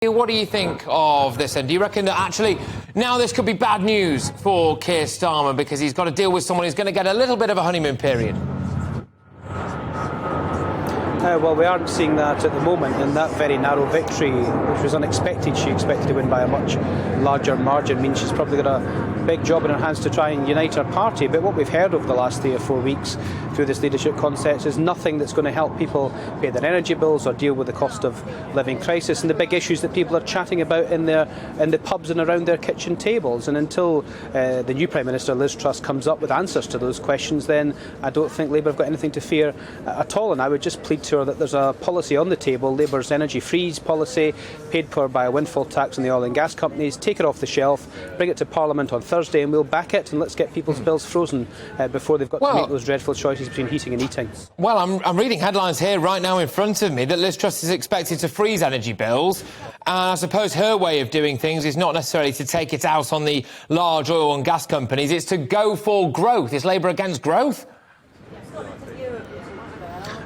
What do you think of this, and do you reckon that actually now this could be bad news for Keir Starmer because he's got to deal with someone who's going to get a little bit of a honeymoon period? Well, we aren't seeing that at the moment, and that very narrow victory, which was unexpected, she expected to win by a much larger margin, means she's probably got a big job in her hands to try and unite her party. But what we've heard over the last 3 or 4 weeks through this leadership concept is nothing that's going to help people pay their energy bills or deal with the cost of living crisis and the big issues that people are chatting about in the pubs and around their kitchen tables. And until the new Prime Minister, Liz Truss, comes up with answers to those questions, then I don't think Labour have got anything to fear at all. And I would just plead to her that there's a policy on the table, Labour's energy freeze policy, paid for by a windfall tax on the oil and gas companies. Take it off the shelf, bring it to Parliament on Thursday, and we'll back it, and let's get people's bills frozen before they've got to make those dreadful choices between heating and eating. Well, I'm reading headlines here right now in front of me that Liz Truss is expected to freeze energy bills. And I suppose her way of doing things is not necessarily to take it out on the large oil and gas companies, it's to go for growth. Is Labour against growth?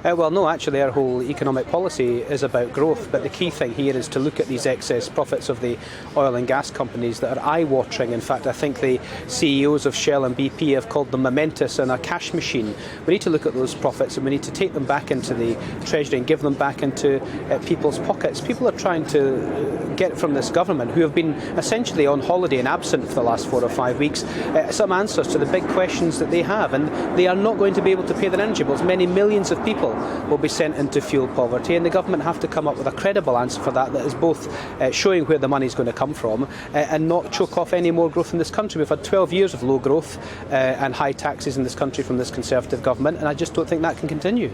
Well, no, actually, our whole economic policy is about growth, but the key thing here is to look at these excess profits of the oil and gas companies that are eye-watering. In fact, I think the CEOs of Shell and BP have called them momentous and a cash machine. We need to look at those profits and we need to take them back into the Treasury and give them back into people's pockets. People are trying to get from this government, who have been essentially on holiday and absent for the last 4 or 5 weeks, some answers to the big questions that they have, and they are not going to be able to pay their energy bills. Many millions of people will be sent into fuel poverty, and the government have to come up with a credible answer for that is both showing where the money is going to come from and not choke off any more growth in this country. We've had 12 years of low growth and high taxes in this country from this Conservative government, and I just don't think that can continue.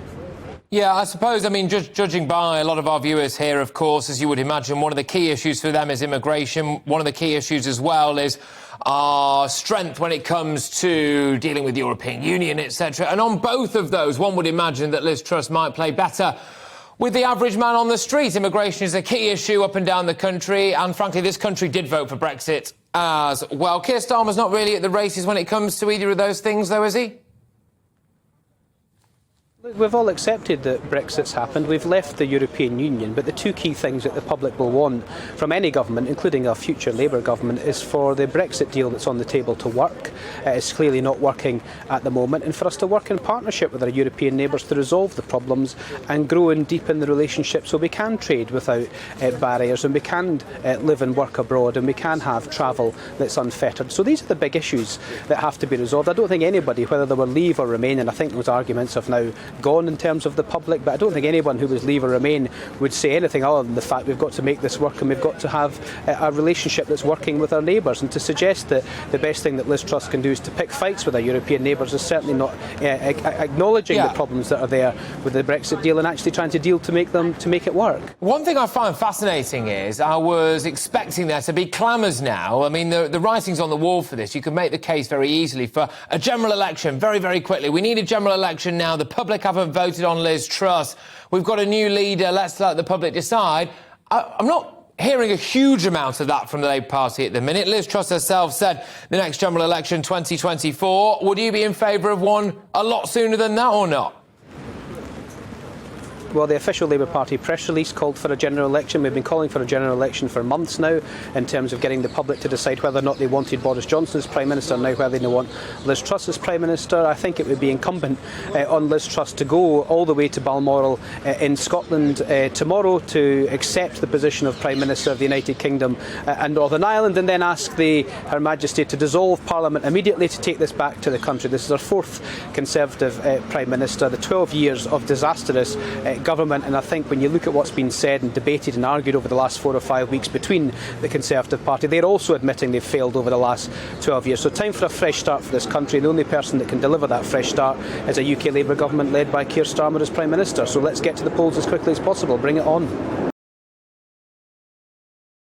Yeah, I suppose, I mean, judging by a lot of our viewers here, of course, as you would imagine, one of the key issues for them is immigration. One of the key issues as well is our strength when it comes to dealing with the European Union, etc. And on both of those, one would imagine that Liz Truss might play better with the average man on the street. Immigration is a key issue up and down the country, and frankly, this country did vote for Brexit as well. Keir Starmer's not really at the races when it comes to either of those things, though, is he? We've all accepted that Brexit's happened. We've left the European Union, but the two key things that the public will want from any government, including a future Labour government, is for the Brexit deal that's on the table to work. It's clearly not working at the moment, and for us to work in partnership with our European neighbours to resolve the problems and grow and deepen the relationship so we can trade without barriers, and we can live and work abroad, and we can have travel that's unfettered. So these are the big issues that have to be resolved. I don't think anybody, whether they were Leave or Remain, and I think those arguments have now gone in terms of the public, but I don't think anyone who was Leave or Remain would say anything other than the fact we've got to make this work and we've got to have a relationship that's working with our neighbours. And to suggest that the best thing that Liz Truss can do is to pick fights with our European neighbours is certainly not acknowledging the problems that are there with the Brexit deal and actually trying to make it work. One thing I find fascinating is I was expecting there to be clamours now. I mean, the writing's on the wall for this. You could make the case very easily for a general election very, very quickly. We need a general election now. The public haven't voted on Liz Truss. We've got a new leader. Let's let the public decide. I'm not hearing a huge amount of that from the Labour Party at the minute. Liz Truss herself said the next general election 2024. Would you be in favour of one a lot sooner than that or not? Well, the official Labour Party press release called for a general election. We've been calling for a general election for months now in terms of getting the public to decide whether or not they wanted Boris Johnson as Prime Minister, now whether they want Liz Truss as Prime Minister. I think it would be incumbent on Liz Truss to go all the way to Balmoral in Scotland tomorrow to accept the position of Prime Minister of the United Kingdom and Northern Ireland, and then ask Her Majesty to dissolve Parliament immediately to take this back to the country. This is our fourth Conservative Prime Minister, the 12 years of disastrous government, and I think when you look at what's been said and debated and argued over the last 4 or 5 weeks between the Conservative Party, they're also admitting they've failed over the last 12 years. So time for a fresh start for this country. The only person that can deliver that fresh start is a UK Labour government led by Keir Starmer as Prime Minister. So let's get to the polls as quickly as possible. Bring it on.